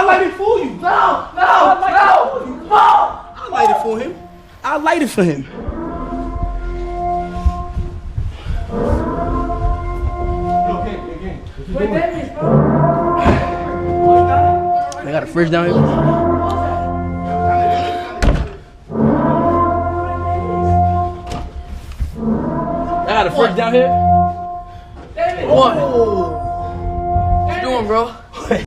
light it for you. No. I light it for him. I light it for him. Wait, Dennis, bro. I got a fridge down here. I got a fridge down here. David. What? What you doing, bro?